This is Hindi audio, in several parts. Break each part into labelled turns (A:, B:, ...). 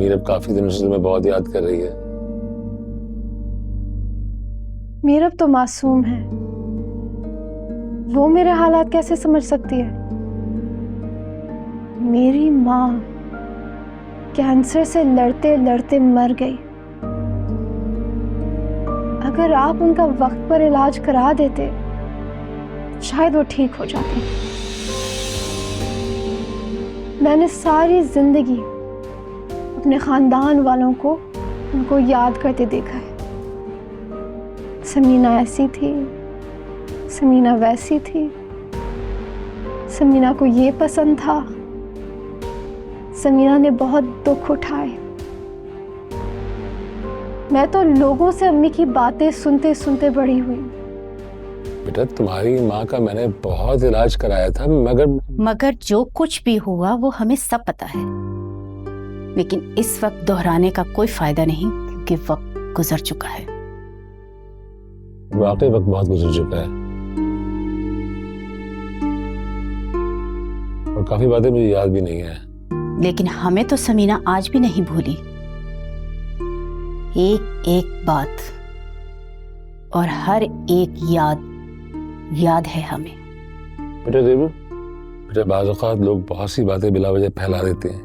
A: मीरब काफी दिनों से तुम्हें बहुत याद कर रही है।
B: मीरब तो मासूम है, वो मेरे हालात कैसे समझ सकती है? मेरी माँ कैंसर से लड़ते लड़ते मर गई। अगर आप उनका वक्त पर इलाज करा देते शायद वो ठीक हो जाती। मैंने सारी जिंदगी अपने खानदान वालों को उनको याद करते देखा है। समीना ऐसी थी, समीना वैसी थी, समीना को ये पसंद था, समीना ने बहुत दुख उठाए। मैं तो लोगों से अम्मी की बातें सुनते सुनते बड़ी हुई।
A: बेटा तुम्हारी माँ का मैंने बहुत इलाज कराया था, मगर
C: जो कुछ भी हुआ वो हमें सब पता है, लेकिन इस वक्त दोहराने का कोई फायदा नहीं क्योंकि वक्त गुजर चुका है।
A: वाकई वक्त बहुत गुजर चुका है और काफी बातें मुझे याद भी नहीं है।
C: लेकिन हमें तो समीना आज भी नहीं भूली, एक एक बात और हर एक याद है हमें।
A: बेटा देबू, बेटा बाज़ औक़ात लोग बहुत सी बातें बिला वजह फैला देते हैं।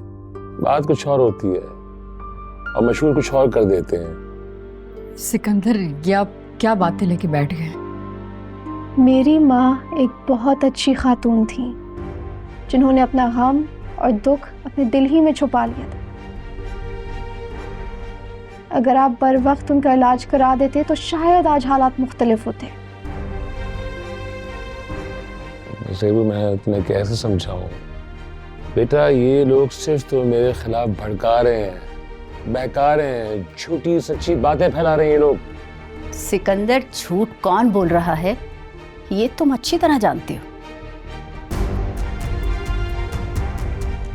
A: बात कुछ और होती है और मशहूर कुछ और कर देते हैं।
D: सिकंदर, ये आप क्या बातें लेके बैठ गए?
B: मेरी माँ एक बहुत अच्छी खातून थी जिन्होंने अपना गम और दुख अपने दिल ही में छुपा लिया था। अगर आप बर वक्त उनका इलाज करा देते तो शायद आज हालात मुख्तलिफ होते।
A: ज़ेबू, मैं तुम्हें कैसे समझाऊं? बेटा ये लोग सिर्फ तो मेरे खिलाफ भड़का रहे हैं, बहका रहे हैं, झूठी सच्ची बातें फैला रहे हैं ये लोग।
C: सिकंदर, झूठ कौन बोल रहा है ये तुम अच्छी तरह जानते हो।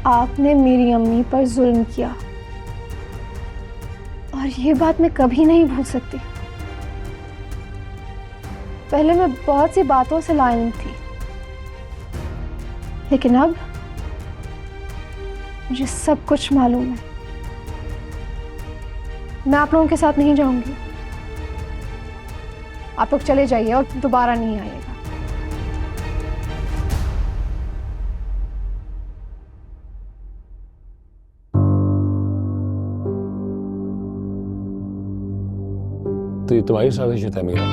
B: आपने मेरी अम्मी पर जुल्म किया और ये बात मैं कभी नहीं भूल सकती। पहले मैं बहुत सी बातों से लाइल थी, लेकिन अब मुझे सब कुछ मालूम है। मैं आप लोगों के साथ नहीं जाऊंगी। आप लोग चले जाइए और दोबारा नहीं आइएगा।
A: तो ये तुम्हारी साजिश है मीरा?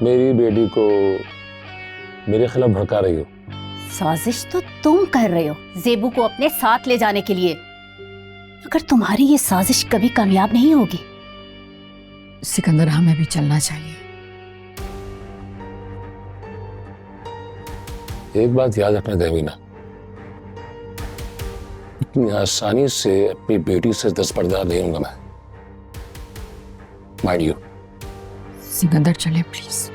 A: मेरी बेटी को मेरे खिलाफ भड़का रही हो?
C: साजिश तो तुम कर रहे हो ज़ेबू को अपने साथ ले जाने के लिए। अगर तुम्हारी ये साजिश कभी कामयाब नहीं होगी।
D: सिकंदर, हमें भी चलना चाहिए।
A: एक बात याद रखना देवीना, इतनी आसानी से अपनी बेटी से दस्तबरदार नहीं होऊंगा मैं। Mind you.
D: सिकंदर, चले प्लीज।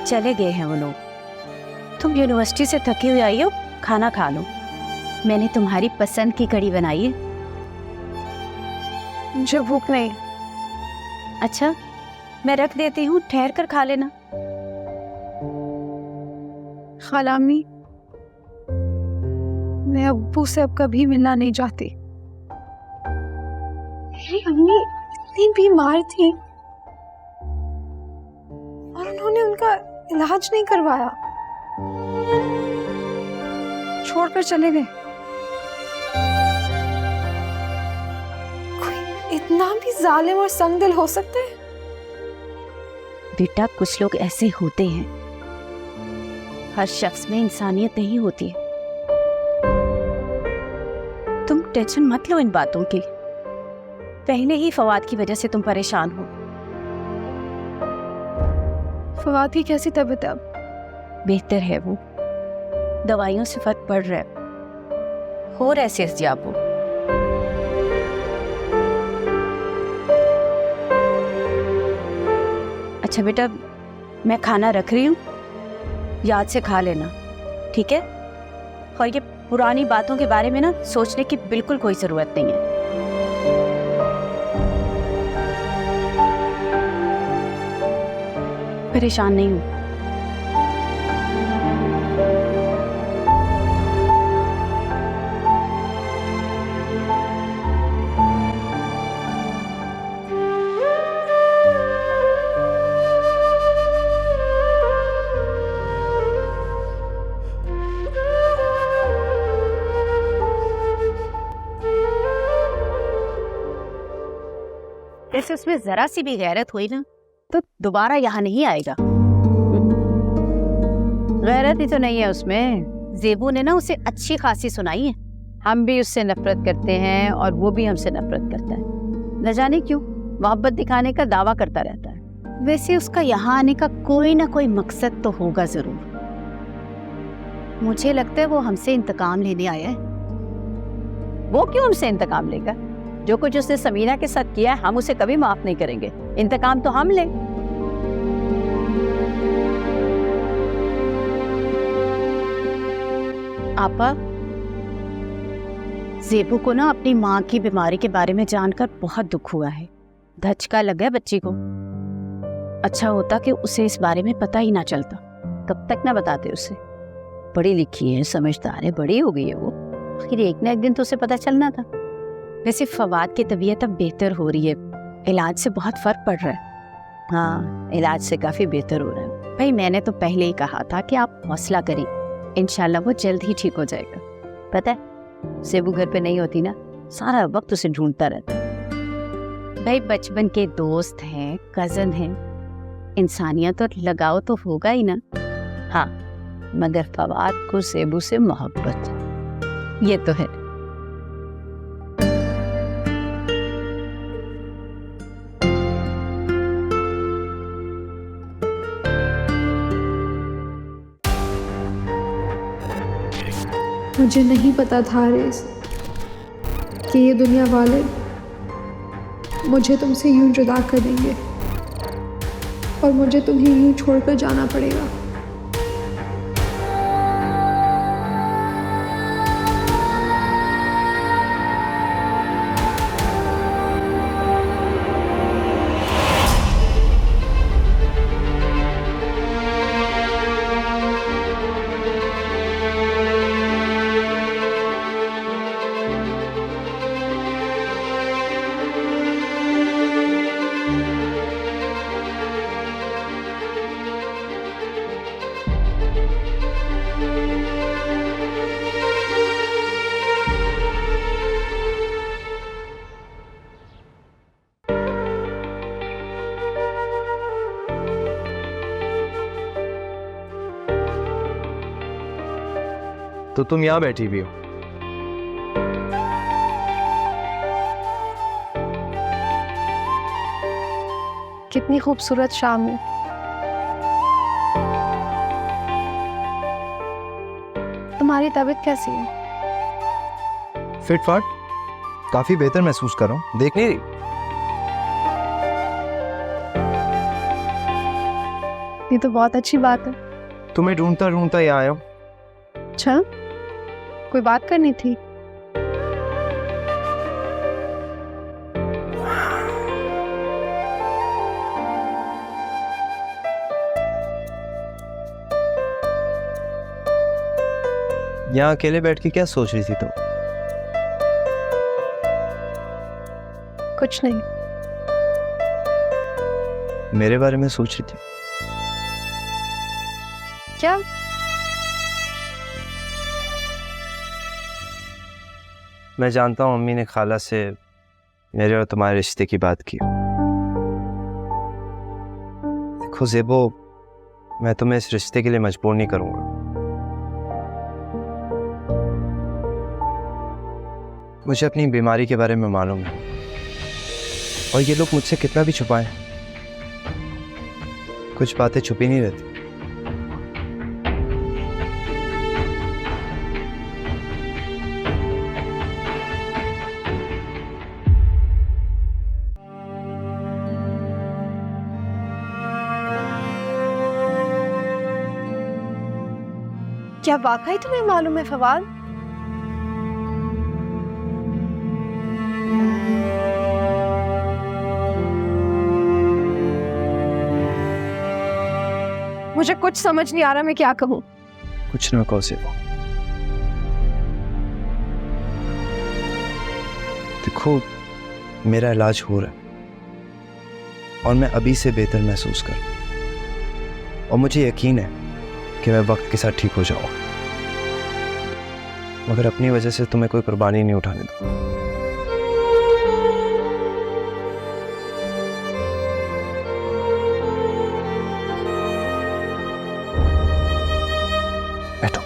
C: चले गए हैं वो लोग। तुम यूनिवर्सिटी से थकी हुई आई हो, खाना खा लो। मैंने तुम्हारी पसंद की कढ़ी बनाई है।
B: मुझे भूख नहीं।
C: अच्छा, मैं रख देती हूँ, ठहर कर खा लेना।
B: खालामी, मैं अब्बू से अब कभी मिलना नहीं चाहती। मेरी अम्मी इतनी बीमार थी और उन्होंने उनका इलाज नहीं करवाया, छोड़कर चले गए। इतना भी जालिम और संगदिल हो सकते हैं?
C: बेटा कुछ लोग ऐसे होते हैं, हर शख्स में इंसानियत नहीं होती है। तुम टेंशन मत लो इन बातों की, पहले ही फवाद की वजह से तुम परेशान हो।
B: फवाद की कैसी तबीयत है अब?
C: बेहतर है वो, दवाइयों से फर्क पड़ रहा है, हो रहा है सेहतयाब वो। अच्छा बेटा, मैं खाना रख रही हूँ, याद से खा लेना, ठीक है? और ये पुरानी बातों के बारे में ना सोचने की बिल्कुल कोई ज़रूरत नहीं है। परेशान नहीं हूँ। जैसे उसमें जरा सी भी गैरत हुई ना तो दोबारा यहाँ नहीं आएगा। गैरत ही तो नहीं है उसमें, ज़ेबू ने ना उसे अच्छी खासी सुनाई है। हम भी उससे नफरत करते हैं और वो भी हमसे नफरत करता है, न जाने क्यों मोहब्बत दिखाने का दावा करता रहता है। वैसे उसका यहाँ आने का कोई ना कोई मकसद तो होगा जरूर। मुझे लगता है वो हमसे इंतकाम लेने आया है। वो क्यों हमसे इंतकाम लेगा? जो कुछ उसने समीना के साथ किया है हम उसे कभी माफ नहीं करेंगे। इंतकाम तो हम लें। आपा, ज़ेबू को ना अपनी माँ की बीमारी के बारे में जानकर बहुत दुख हुआ है। धचका लगा है बच्ची को। अच्छा होता कि उसे इस बारे में पता ही ना चलता। कब तक ना बताते उसे। पढ़ी लिखी है, समझदार है, बड़ी हो गई है वो। आखिर एक ना एक दिन तो उसे पता चलना था। वैसे फवाद की तबीयत अब बेहतर हो रही है, इलाज से बहुत फर्क पड़ रहा है। हाँ, इलाज से काफ़ी बेहतर हो रहा है। भाई मैंने तो पहले ही कहा था कि आप हौसला करिए, इंशाल्लाह वो जल्द ही ठीक हो जाएगा। पता है ज़ेबू घर पे नहीं होती ना, सारा वक्त उसे ढूंढता रहता है। भाई बचपन के दोस्त हैं, कज़न हैं, इंसानियत और लगाव तो होगा ही ना। हाँ, मगर फवाद को ज़ेबू से मोहब्बत, ये तो है।
B: मुझे नहीं पता था हारिस कि ये दुनिया वाले मुझे तुमसे यूं जुदा कर देंगे और मुझे तुम्हें यूं छोड़कर जाना पड़ेगा।
E: तो तुम यहाँ बैठी भी हो?
B: कितनी खूबसूरत शाम है। तुम्हारी तबीयत कैसी है?
E: फिटफाट, काफी बेहतर महसूस कर रहा हूँ। देख नहीं रही?
B: ये तो बहुत अच्छी बात है।
E: तुम्हें ढूंढता ढूंढता यहाँ आया हूँ।
B: अच्छा, कोई बात करनी थी?
E: यहाँ अकेले बैठ के क्या सोच रही थी तुम?
B: कुछ नहीं।
E: मेरे बारे में सोच रही थी?
B: क्या?
E: मैं जानता हूँ अम्मी ने खाला से मेरे और तुम्हारे रिश्ते की बात की। देखो ज़ेबो, मैं तुम्हें इस रिश्ते के लिए मजबूर नहीं करूंगा। मुझे अपनी बीमारी के बारे में मालूम है, और ये लोग मुझसे कितना भी छुपाएं, कुछ बातें छुपी नहीं रहती।
C: क्या वाकई तुम्हें मालूम है फवाद? मुझे कुछ समझ नहीं आ रहा मैं क्या कहूँ।
E: कुछ ना कहो ज़ेबो। देखो, मेरा इलाज हो रहा है और मैं अभी से बेहतर महसूस कर रहा हूं, और मुझे यकीन है कि मैं वक्त के साथ ठीक हो जाऊंगा, मगर अपनी वजह से तुम्हें कोई कुर्बानी नहीं उठाने दूंगा। बैठो।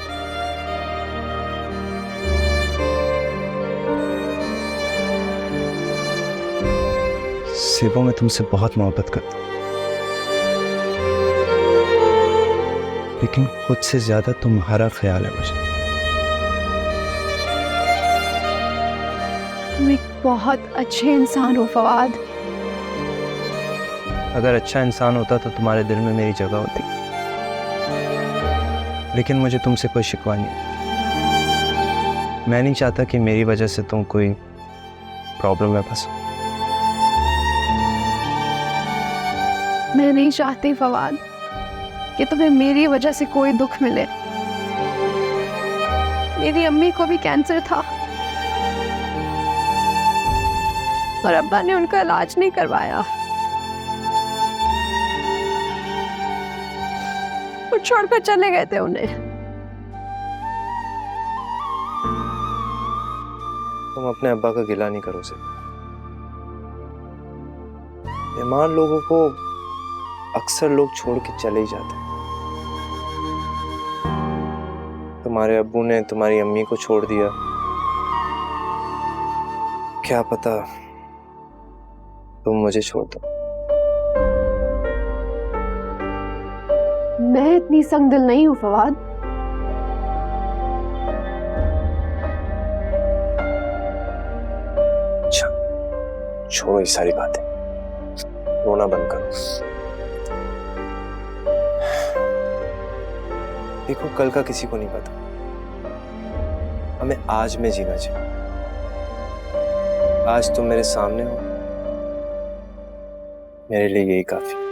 E: ज़ेबो, मैं तुमसे बहुत मोहब्बत करता हूं, लेकिन खुद से ज्यादा तुम्हारा ख्याल है मुझे।
C: तुम एक बहुत अच्छे इंसान हो फवाद।
E: अगर अच्छा इंसान होता तो तुम्हारे दिल में मेरी जगह होती, लेकिन मुझे तुमसे कोई शिकवा नहीं। मैं नहीं चाहता कि मेरी वजह से तुम कोई प्रॉब्लम में फंसो।
C: मैं नहीं चाहती फवाद कि तुम्हें मेरी वजह से कोई दुख मिले। मेरी अम्मी को भी कैंसर था और अब्बा ने उनका इलाज नहीं करवाया। वो छोड़कर चले गए थे उन्हें।
E: तुम अपने अब्बा का गिला नहीं करो ज़ेबो। बीमार लोगों को अक्सर लोग छोड़ के चले ही जाते हैं। तुम्हारे अब्बू ने तुम्हारी अम्मी को छोड़ दिया, क्या पता तुम मुझे छोड़ दो।
C: मैं इतनी संगदिल नहीं हूं फवाद।
E: अच्छा, छोड़ो ये सारी बातें, रोना बंद करो। देखो, कल का किसी को नहीं पता, हमें आज में जीना चाहिए। आज तुम मेरे सामने हो, मेरे लिए यही काफी।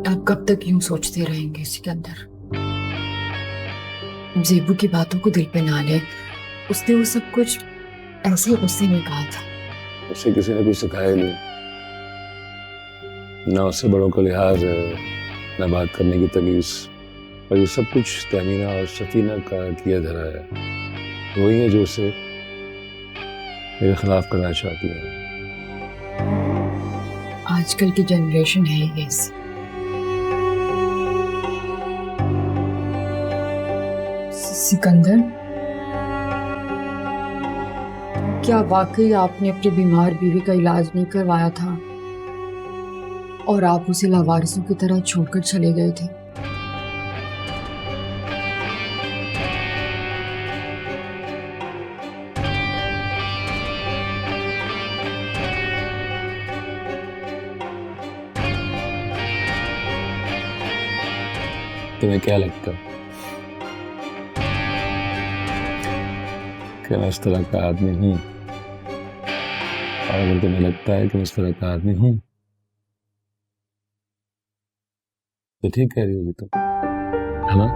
D: आप कब तक यूं सोचते रहेंगे सिकंदर? ज़ेबू की बातों को दिल पे ना ले। उसने वो सब कुछ ऐसे ही गुस्से में कहा था।
A: उसे किसी ने कुछ सिखाया नहीं, ना उससे बड़ों का लिहाज है, ना बात करने की तमीज, और ये सब कुछ तहमीना और सफीना का किया धरा है। वही है जो उसे मेरे खिलाफ करना चाहती है।
D: आजकल की जनरेशन है ही ऐसी। सिकंदर, क्या वाकई आपने अपनी बीमार बीवी का इलाज नहीं करवाया था और आप उसे लावारिसों की तरह छोड़कर चले गए थे?
A: तुम्हें क्या लगता है कि मैं इस तरह का आदमी हूं? और अगर तुम्हें लगता है कि मैं इस तरह का आदमी हूं तो ठीक कह रही होगी तुम, है ना?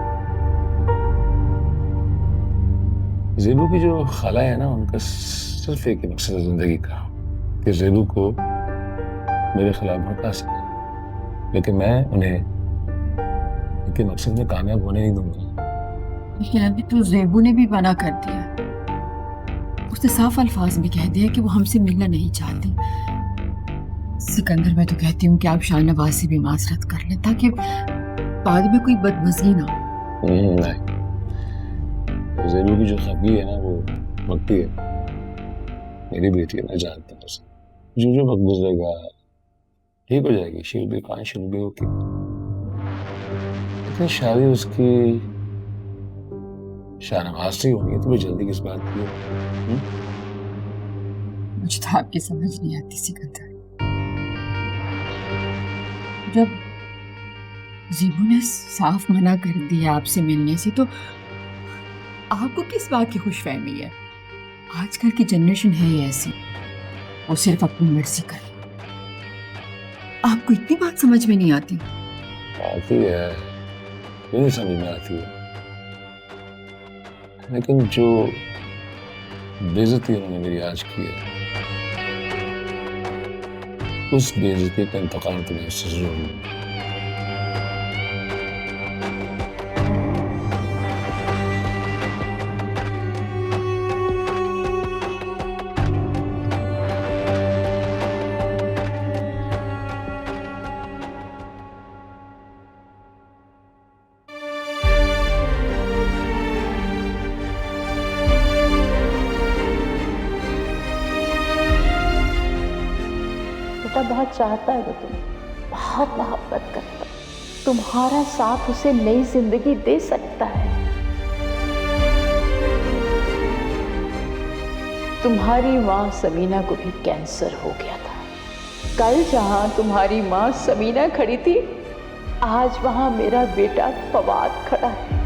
A: ज़ेबू की जो खाला है ना, उनका सिर्फ एक ही मकसद है जिंदगी का कि ज़ेबू को मेरे खिलाफ भड़का सके, लेकिन मैं उन्हें उनके मकसद में कामयाब होने नहीं दूंगा।
D: लेकिन अभी तो ज़ेबू ने भी मना कर दिया। उसने साफ अल्फाज में कह दिया कि वो हमसे मिलना नहीं चाहती। सिकंदर, मैं तो कहती हूँ कि आप शाहनवाज से भी माजरत कर लें ताकि बाद में कोई बदमज़गी ना हो।
A: नहीं, ज़ेबू की जो खफगी है ना वो वक्ती है। मेरी बेटी है, मैं जानता हूँ उसे। जो वक्त गुजरेगा ठीक हो जाएगी। She will be fine, she will be okay. लेकिन शादी उसकी शाहनवाज से होनी है तो जल्दी किस बात की है?
D: मुझे तो आपकी समझ नहीं आती सिकंदर। जब ज़ेबू ने साफ मना कर दिया आपसे मिलने से तो आपको किस बात की खुशफहमी है? आजकल की जनरेशन है ही ऐसी, वो सिर्फ अपनी मर्जी करे। आपको इतनी बात समझ में नहीं आती?
A: आती है, नहीं समझ में आती है, लेकिन जो बेइज्जती उन्होंने मेरी आज की है, उस बेइज्जती का इंतकाम तुम्हें उससे जरूर लूंगा।
F: बेटा बहुत चाहता है वो तुम्हें, बहुत मोहब्बत करता है। तुम्हारा साथ उसे नई जिंदगी दे सकता है। तुम्हारी माँ समीना को भी कैंसर हो गया था। कल जहां तुम्हारी माँ समीना खड़ी थी, आज वहां मेरा बेटा फवाद खड़ा है।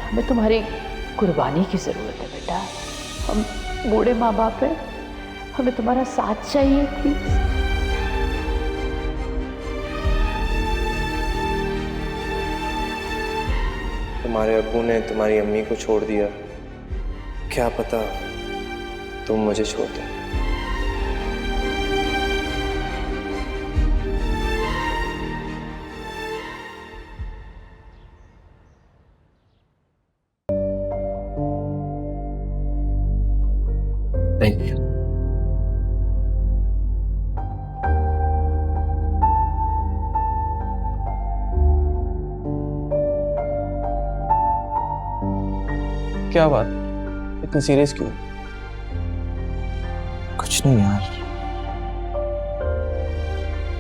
F: हमें तुम्हारी कुर्बानी की जरूरत है बेटा। हम बूढ़े माँ बाप हैं, हमें तुम्हारा साथ चाहिए प्लीज।
E: तुम्हारे अब्बू ने तुम्हारी अम्मी को छोड़ दिया, क्या पता तुम मुझे छोड़ दो। Thank you. क्या बात, इतने सीरियस क्यों?
G: कुछ नहीं यार,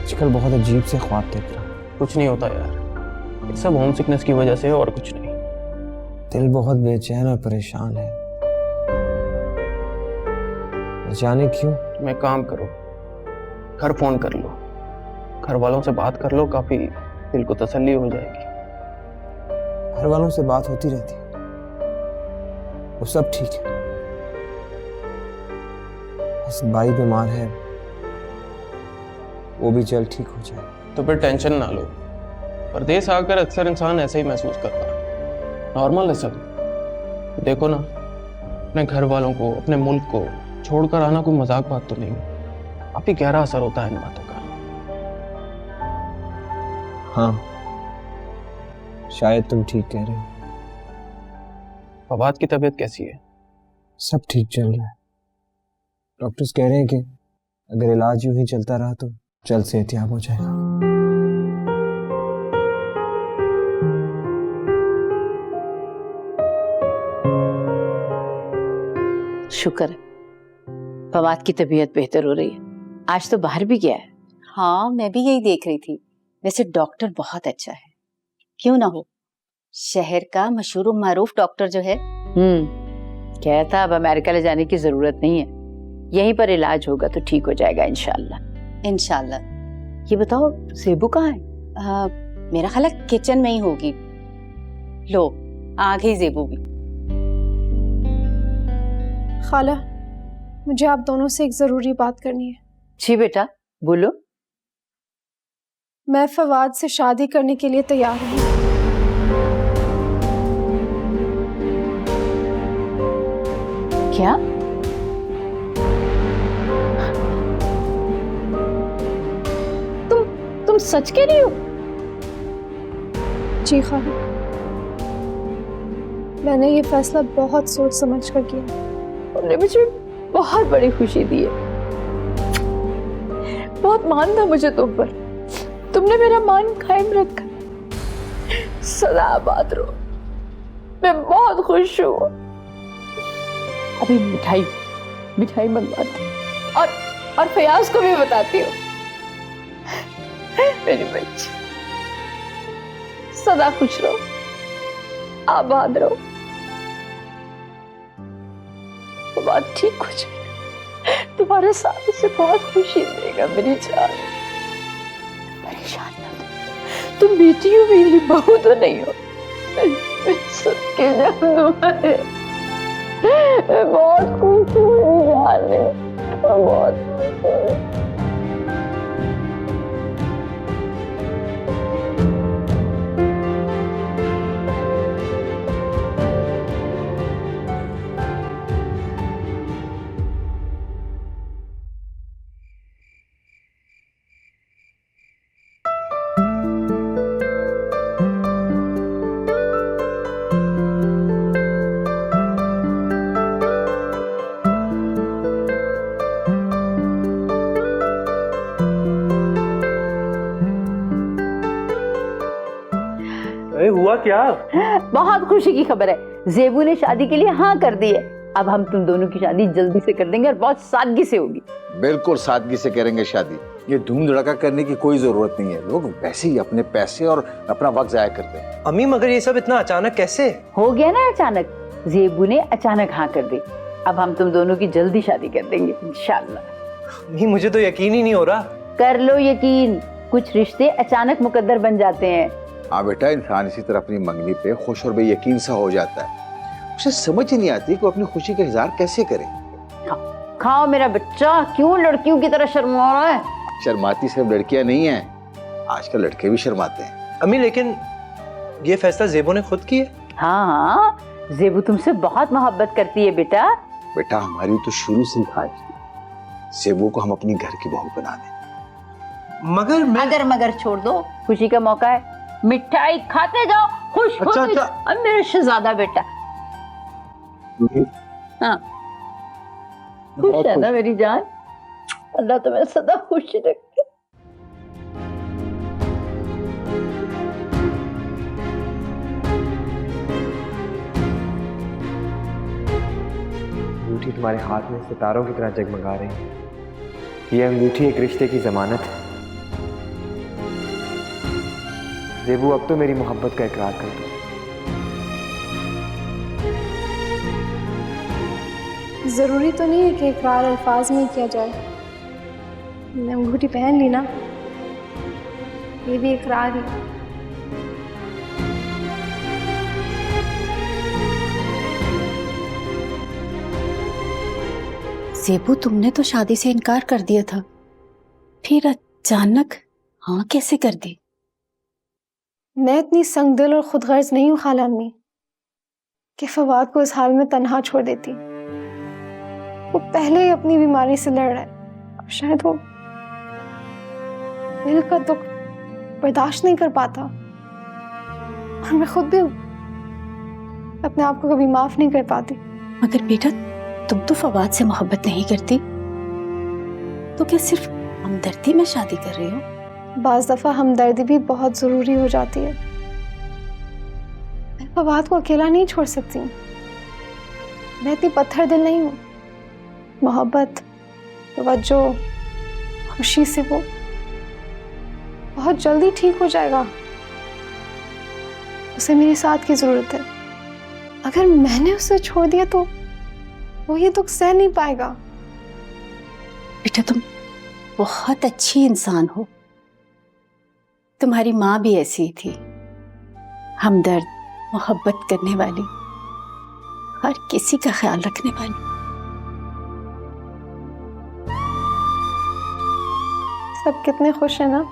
G: आजकल बहुत अजीब से ख्वाब देख रहा हूँ।
H: कुछ नहीं होता यार, ये सब होम सिकनेस की वजह से है और कुछ नहीं।
G: दिल बहुत बेचैन और परेशान है, न जाने क्यों।
H: तुम एक काम करो, घर फोन कर लो, घर वालों से बात कर लो, काफी दिल को तसल्ली हो जाएगी।
G: घर वालों से बात होती रहती है, वो सब ठीक है। बस भाई बीमार है, वो भी जल्द ठीक हो जाए।
H: तो फिर टेंशन ना लो, परदेश आकर अक्सर इंसान ऐसे ही महसूस करता है, नॉर्मल है सब। देखो ना, अपने घर वालों को, अपने मुल्क को छोड़कर आना कोई मजाक बात तो नहीं, काफी गहरा असर होता है इन बातों का।
G: हाँ, शायद तुम ठीक कह रहे हो।
H: फवाद की तबीयत कैसी है?
G: सब ठीक चल रहा है। डॉक्टर्स कह रहे हैं कि अगर इलाज यूं ही चलता रहा तो जल्द सेहतयाब हो जाएगा।
F: शुक्र है, फवाद की तबीयत बेहतर हो रही है। आज तो बाहर भी गया है।
C: हाँ, मैं भी यही देख रही थी। वैसे डॉक्टर बहुत अच्छा है, क्यों ना हो, शहर का मशहूर मारूफ डॉक्टर जो है।
F: कहता अब अमेरिका ले जाने की जरूरत नहीं है, यहीं पर इलाज होगा तो ठीक हो जाएगा इंशाल्लाह।
C: इंशाल्लाह।
F: ये बताओ ज़ेबू कहाँ है?
C: मेरा ख्याल है किचन में ही होगी। लो आ गई ज़ेबू भी।
B: खाला, मुझे आप दोनों से एक ज़रूरी बात करनी है।
F: जी बेटा बोलो।
B: मैं फवाद से शादी करने के लिए तैयार हूँ।
F: क्या? तुम सच कह रही हो?
B: जी खाला, मैंने ये फैसला बहुत सोच समझ कर किया।
F: तुमने मुझे बहुत बड़ी खुशी दी है। बहुत मान था मुझे तुम पर, तुमने मेरा मान कायम रखा। सदा आबाद रहो। मैं बहुत खुश हूँ। अभी मिठाई मंगवाती हूँ और फयाज को भी बताती हूँ। मेरी बच्ची सदा खुश रहो, आबाद रहो। वो बात ठीक हो जाएगा, तुम्हारे साथ उसे बहुत खुशी देगा मेरी जान। परेशान ना हो, तुम बेटी हो, मेरी बहू तो नहीं हो। सबके है। मैं बहुत खुश हूँ जान में, बहुत खुश हूँ।
I: हुआ क्या?
F: बहुत खुशी की खबर है, ज़ेबू ने शादी के लिए हाँ कर दी है। अब हम तुम दोनों की शादी जल्दी से कर देंगे और बहुत सादगी से होगी।
J: बिल्कुल सादगी से करेंगे शादी। ये धूम धड़ाका करने की कोई जरूरत नहीं है। लोग वैसे ही अपने पैसे और अपना वक्त जाया करते हैं।
E: अम्मी मगर ये सब इतना अचानक कैसे
F: हो गया ना? अचानक ज़ेबू ने अचानक हाँ कर दी। अब हम तुम दोनों की जल्दी शादी कर देंगे इंशाल्लाह।
E: अम्मी मुझे तो यकीन ही नहीं हो रहा।
F: कर लो यकीन, कुछ रिश्ते अचानक मुकद्दर बन जाते हैं।
J: हाँ बेटा, इंसान इसी तरह अपनी मंगनी पे खुश और बेयकीन सा हो जाता है। उसे समझ ही नहीं आती कि वो अपनी खुशी का इजहार कैसे करे।
F: खाओ मेरा बच्चा, क्यों लड़कियों की तरह शर्मा रहा है?
J: शर्माती सिर्फ लड़कियां नहीं हैं, आजकल लड़के भी शर्माते हैं।
E: अम्मी लेकिन ये फैसला ज़ेबू ने खुद किया?
F: हाँ, ज़ेबू तुमसे बहुत मोहब्बत करती है बेटा।
J: बेटा हमारी तो शुरू से ख्वाहिश थी ज़ेबू को हम अपनी घर की बहू बना दें।
E: मगर मैं...
F: अगर मगर छोड़ दो, खुशी का मौका है, मिठाई खाते जाओ, खुश हो।
E: अच्छा।
F: अब मेरा शहजादा बेटा। हाँ खुश है ना मेरी जान? अल्लाह तुम्हें सदा खुश रखे।
G: अंगूठी तुम्हारे हाथ में सितारों की तरह जगमगा रही है। ये अंगूठी एक रिश्ते की जमानत है। ज़ेबू अब तो मेरी मोहब्बत का इकरार कर दो।
B: ज़रूरी तो नहीं है कि इकरार अल्फाज में ही किया जाए। मैंने अंगूठी पहन ली ना, ये भी इकरार ही।
C: ज़ेबू तुमने तो शादी से इनकार कर दिया था, फिर अचानक हाँ कैसे कर दी?
B: मैं इतनी संगदिल और खुदगर्ज नहीं हूँ खाला अम्मी कि फवाद को इस हाल में तन्हा छोड़ देती। वो पहले ही अपनी बीमारी से लड़ रहा है। अब शायद वो दिल का दुख बर्दाश्त नहीं कर पाता, और मैं खुद भी अपने आप को कभी माफ नहीं कर पाती।
C: मगर बेटा तुम तो फवाद से मोहब्बत नहीं करती, तो क्या सिर्फ हमदर्दी में शादी कर रही हो?
B: बाज दफा हमदर्दी भी बहुत जरूरी हो जाती है। मैं फवाद को अकेला नहीं छोड़ सकती। मैं इतनी पत्थर दिल नहीं हूँ। मोहब्बत, तवज्जो, खुशी से वो बहुत जल्दी ठीक हो जाएगा। उसे मेरे साथ की जरूरत है। अगर मैंने उसे छोड़ दिया तो वो ये दुख सह नहीं पाएगा।
C: बेटा तुम बहुत अच्छी इंसान हो। तुम्हारी माँ भी ऐसी ही थी, हमदर्द, मोहब्बत करने वाली, हर किसी का ख्याल रखने वाली।
B: सब कितने खुश हैं ना,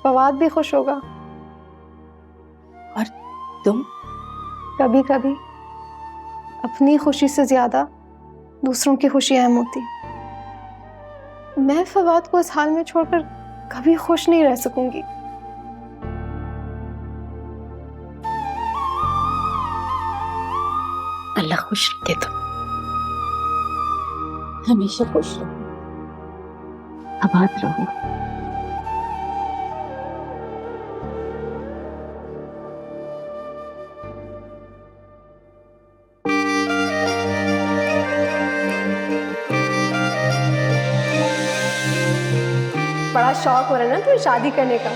B: फवाद भी खुश होगा।
C: और तुम?
B: कभी कभी अपनी खुशी से ज्यादा दूसरों की खुशी अहम होती। मैं फवाद को इस हाल में छोड़कर कभी खुश नहीं रह सकूंगी।
C: अल्लाह खुश रखे तुम, हमेशा खुश रहो, आबाद रहो।
B: बड़ा शौक हो रहा है ना तुम्हें शादी करने का।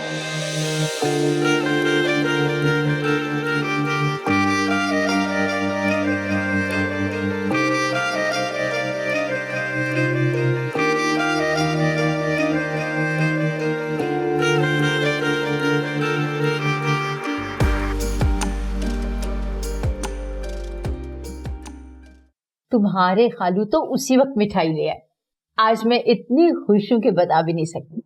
I: तुम्हारे खालू तो उसी वक्त मिठाई ले आए। आज मैं इतनी खुश हूं कि बता भी नहीं सकती।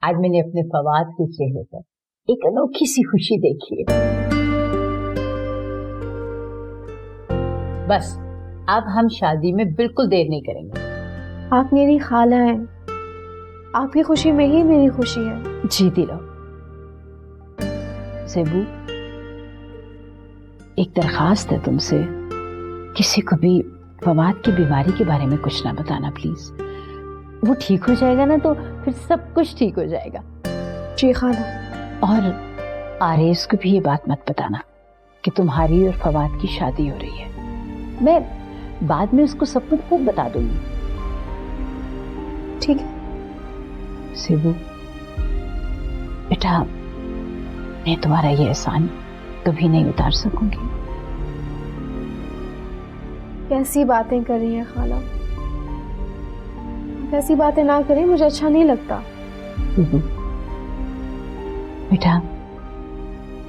I: आज मैंने अपने फवाद के चेहरे पर एक अनोखी सी खुशी देखी है। बस अब हम शादी में बिल्कुल देर नहीं करेंगे।
B: आप मेरी खाला हैं, आपकी खुशी में ही मेरी खुशी है।
C: जीती रहो। ज़ेबू, एक दरखास्त है तुमसे, किसी को भी फवाद की बीमारी के बारे में कुछ ना बताना प्लीज। वो ठीक हो जाएगा ना तो फिर सब कुछ ठीक हो जाएगा।
B: जी खाला।
C: और आरेज को भी ये बात मत बताना कि तुम्हारी और फवाद की शादी हो रही है। मैं बाद में उसको सब कुछ खुद बता दूंगी।
B: ठीक है।
C: ज़ेबू बेटा, मैं तुम्हारा ये एहसान कभी नहीं उतार सकूंगी।
B: कैसी बातें कर रही हैं खाला, कैसी बातें ना करें, मुझे अच्छा नहीं लगता।
C: बेटा,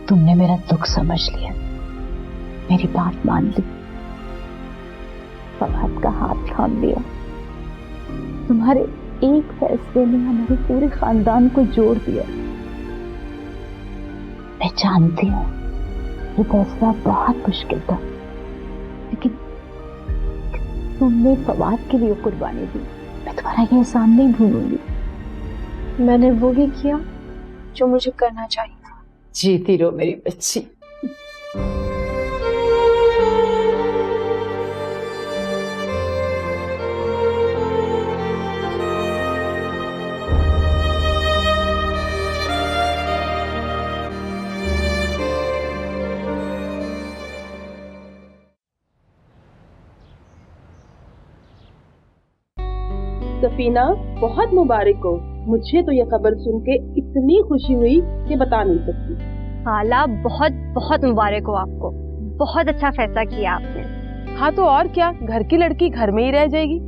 C: तुमने मेरा दुख समझ लिया, मेरी बात मान ली, फवाद का हाथ थाम लिया। तुम्हारे एक फैसले ने हमारे पूरे खानदान को जोड़ दिया। मैं जानती हूँ ये फैसला बहुत मुश्किल था, लेकिन तुमने फवाद के लिए कुर्बानी दी। मैं तुम्हारा ये एहसान नहीं भूलूंगी।
B: मैंने वो ही किया जो मुझे करना चाहिए था।
I: जीती रहो मेरी बच्ची।
K: सफीना, बहुत मुबारक हो। मुझे तो ये खबर सुन के इतनी खुशी हुई कि बता नहीं सकती।
L: खाला, बहुत बहुत मुबारक हो आपको। बहुत अच्छा फैसला किया आपने।
K: हाँ तो और क्या, घर की लड़की घर में ही रह जाएगी।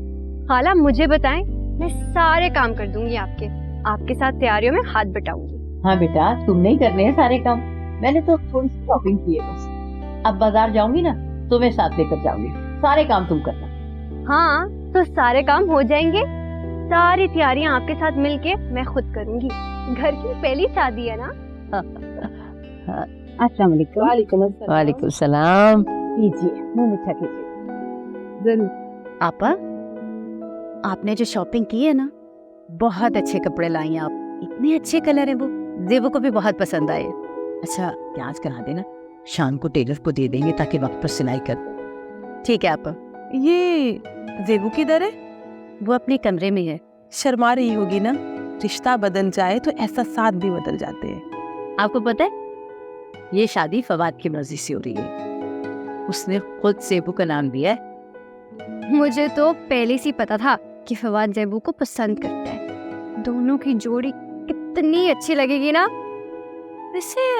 L: खाला मुझे बताएं, मैं सारे काम कर दूंगी आपके साथ तैयारियों में हाथ बटाऊंगी।
I: हाँ बेटा, तुमने ही करने हैं सारे काम। मैंने तो थोड़ी सी शॉपिंग की है बस। अब बाजार जाऊंगी ना, तुम्हें साथ लेकर जाऊंगी। सारे काम तुम करना।
L: हाँ तो सारे काम हो जाएंगे। सारी तैयारियां आपके साथ मिलके मैं खुद करूंगी। घर की पहली शादी है ना।
C: अस्सलाम वालेकुम।
K: वालेकुम अस्सलाम।
C: वालेकुम सलाम। कीजिए, मुंह मीठा कीजिए।
K: जरूर।
C: आपा, आपने जो शॉपिंग की है ना, बहुत अच्छे कपड़े लाई हैं आप। इतने अच्छे कलर है वो, ज़ेबू को भी बहुत पसंद आए। अच्छा, प्याज करा देना, शाम को टेलर को दे देंगे ताकि वक्त पर सिलाई कर दे। ठीक है आपा।
K: ये ज़ेबू किधर है?
C: वो अपने कमरे में है।
K: शर्मा रही होगी ना। रिश्ता बदल जाए तो एहसास भी बदल जाते हैं।
C: आपको पता है, ये शादी फवाद की मर्जी से हो रही है। उसने खुद ज़ेबू का नाम दिया है।
L: मुझे तो पहले से पता था कि फवाद ज़ेबू को पसंद करता है। दोनों की जोड़ी कितनी अच्छी लगेगी ना। वैसे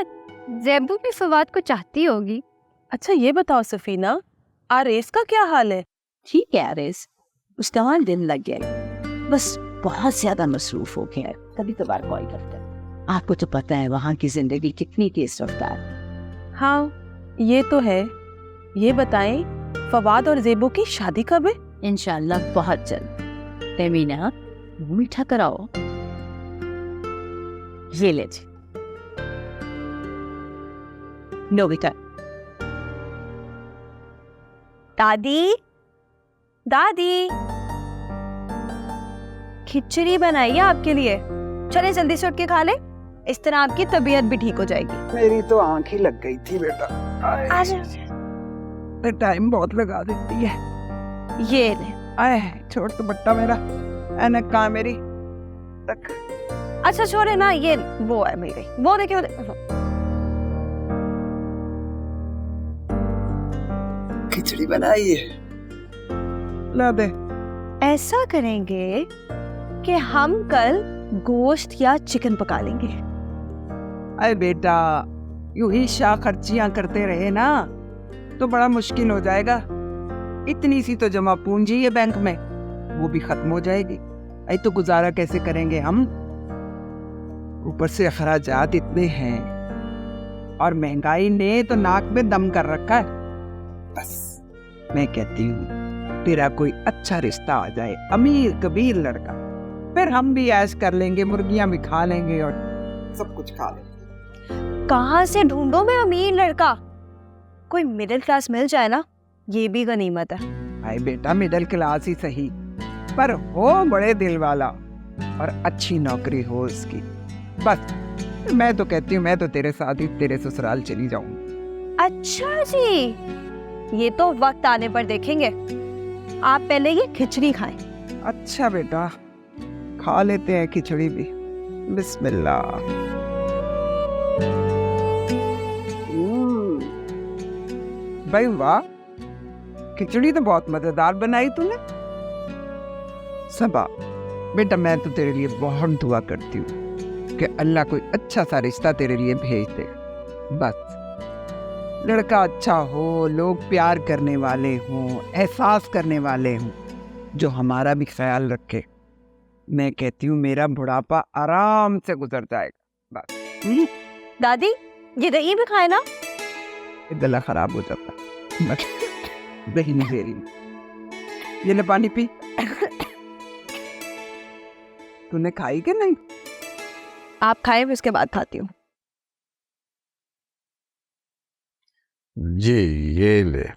L: ज़ेबू भी फवाद को चाहती होगी।
K: अच्छा ये बताओ सफीना, आरेस का क्या हाल है?
C: ठीक है आरेस, उसका वहाँ दिन लग गया। बस बहुत ज्यादा मसरूफ हो गया है, कभी कभार कॉल करता है। आपको तो पता है वहाँ की जिंदगी कितनी तेज रफ्तार है।
K: हाँ ये तो है। ये बताएं फवाद और ज़ेबू की शादी कब है?
C: इंशाल्लाह बहुत जल्द। तमीना मीठा कराओ, ये ले जी। लो बेटा।
L: दादी, दादी, खिचड़ी बनाई है आपके लिए, चले जल्दी से उठ के खा ले, इस तरह आपकी तबीयत भी ठीक हो जाएगी।
M: मेरी तो आंख ही लग गई थी बेटा।
L: आजा।
M: टाइम बहुत लगा देती है।
L: ये ले।
M: आए छोड़ तो बट्टा मेरा, ऐनक कहाँ मेरी तक।
L: अच्छा छोड़े ना, ये वो है मेरी, वो देखिए
M: खिचड़ी बनाई है, ला दे।
L: ऐसा करेंगे कि हम कल गोश्त या चिकन पका लेंगे।
M: अरे बेटा यूं ही शाह खर्चियां करते रहे ना तो बड़ा मुश्किल हो जाएगा। इतनी सी तो जमा पूंजी है बैंक में, वो भी खत्म हो जाएगी। अरे तो गुजारा कैसे करेंगे हम? ऊपर से अखराजात इतने हैं और महंगाई ने तो नाक में दम कर रखा है। बस मैं कहती हूँ तेरा कोई अच्छा रिश्ता आ जाए, अमीर कबीर लड़का, फिर हम भी ऐश कर लेंगे, मुर्गियां भी खा लेंगे और सब कुछ खा लेंगे।
L: कहाँ से ढूंढो मैं अमीर लड़का? कोई मिडिल क्लास मिल जाए ना, ये भी गनीमत है।
M: भाई बेटा मिडिल क्लास ही सही, पर हो बड़े दिल वाला और अच्छी नौकरी हो उसकी। बस मैं तो कहती हूँ मैं तो तेरे साथ ही तेरे ससुराल चली जाऊंगी।
L: अच्छा जी, ये तो वक्त आने पर देखेंगे। आप पहले ये खिचड़ी खाएं।
M: अच्छा बेटा खा लेते हैं खिचड़ी भी। बिस्मिल्लाह। भाई वाह, खिचड़ी तो बहुत मजेदार बनाई तूने। सबा बेटा मैं तो तेरे लिए बहुत दुआ करती हूँ कि अल्लाह कोई अच्छा सा रिश्ता तेरे लिए भेज दे। बस लड़का अच्छा हो, लोग प्यार करने वाले हों, एहसास करने वाले हों, जो हमारा भी ख्याल रखे। मैं कहती हूँ मेरा बुढ़ापा आराम से गुजर जाएगा। बस
L: दादी ये दही भी खाए ना,
M: गला खराब हो जाता। दही नहीं दे रही, ये ले पानी पी। तूने खाई कि नहीं?
L: आप खाए उसके बाद खाती हूँ।
J: जी ये ले।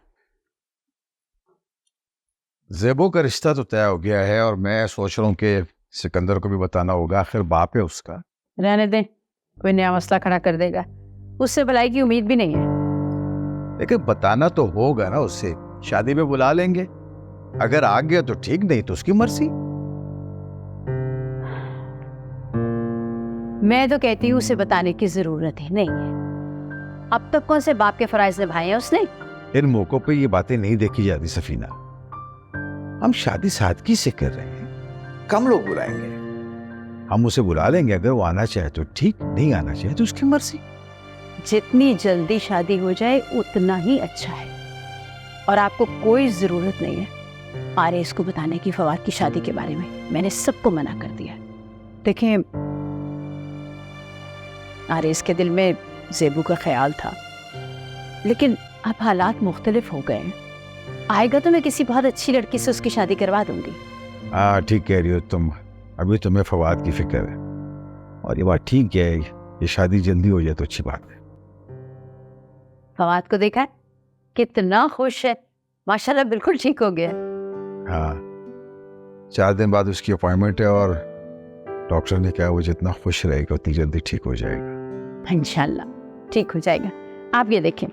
J: ज़ेबो का रिश्ता तो तय हो गया है और मैं सोच रहा हूँ कि सिकंदर को भी बताना होगा, आखिर बाप है उसका।
I: रहने दे, कोई नया मसला खड़ा कर देगा, उससे भलाई की उम्मीद भी नहीं है।
J: लेकिन बताना तो होगा ना उससे, शादी में बुला लेंगे, अगर आ गया तो ठीक, नहीं तो उसकी मर्जी।
C: मैं तो कहती हूँ उसे बताने की जरूरत ही नहीं है। अब तक कौन से बाप के फराइज निभाए हैं उसने?
J: इन मौकों पे ये बातें नहीं देखी जाती सफीना। हम शादी सादगी से कर रहे हैं, कम लोग बुलाएंगे, हम उसे बुला लेंगे। अगर वो आना चाहे तो ठीक, नहीं आना चाहे तो उसकी मर्जी।
C: जितनी जल्दी शादी हो जाए उतना ही अच्छा है, और आपको कोई जरूरत नहीं है आरिस को बताने की फवाद की शादी के बारे में। मैंने सबको मना कर दिया। देखें, आरिस के दिल में ज़ेबू का ख्याल था, लेकिन अब हालात मुख्तलिफ हो गए हैं। आएगा तो मैं किसी बहुत अच्छी लड़की से उसकी शादी करवा दूंगी।
J: हाँ ठीक कह रही हो तुम, अभी तुम्हें फवाद की फिक्र है, और ये बात ठीक है, ये शादी जल्दी हो जाए तो अच्छी बात है।
C: फवाद को देखा है कितना खुश है, माशाल्लाह बिल्कुल ठीक हो गया।
J: हाँ 4 दिन बाद उसकी अपॉइंटमेंट है और डॉक्टर ने कहा वो जितना खुश रहेगा उतनी जल्दी ठीक हो जाएगा।
C: इंशाल्लाह ठीक हो जाएगा। आप ये देखें,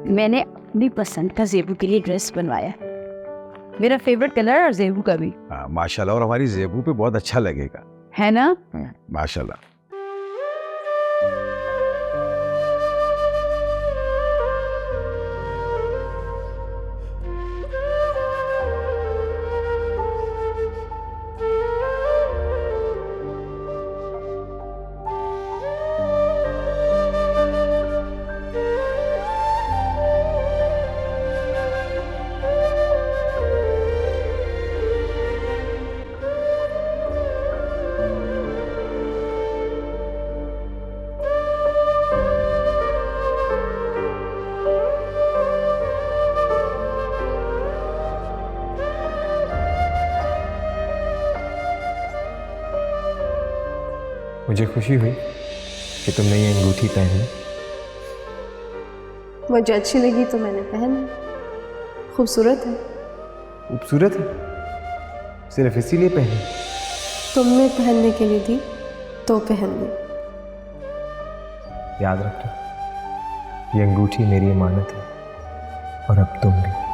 C: मैंने अपनी पसंद का ज़ेबू के लिए ड्रेस बनवाया है, मेरा फेवरेट कलर और ज़ेबू का भी।
J: हाँ माशाल्लाह, और हमारी ज़ेबू पे बहुत अच्छा लगेगा,
C: है ना?
J: माशाल्लाह।
G: मुझे खुशी हुई कि तुमने ये अंगूठी पहनी।
B: मुझे अच्छी लगी तो मैंने पहनी। खूबसूरत है।
G: खूबसूरत है? सिर्फ इसीलिए पहनी?
B: तुमने पहनने के लिए दी तो पहन ली।
G: याद रखना, ये अंगूठी मेरी अमानत है और अब तुम भी।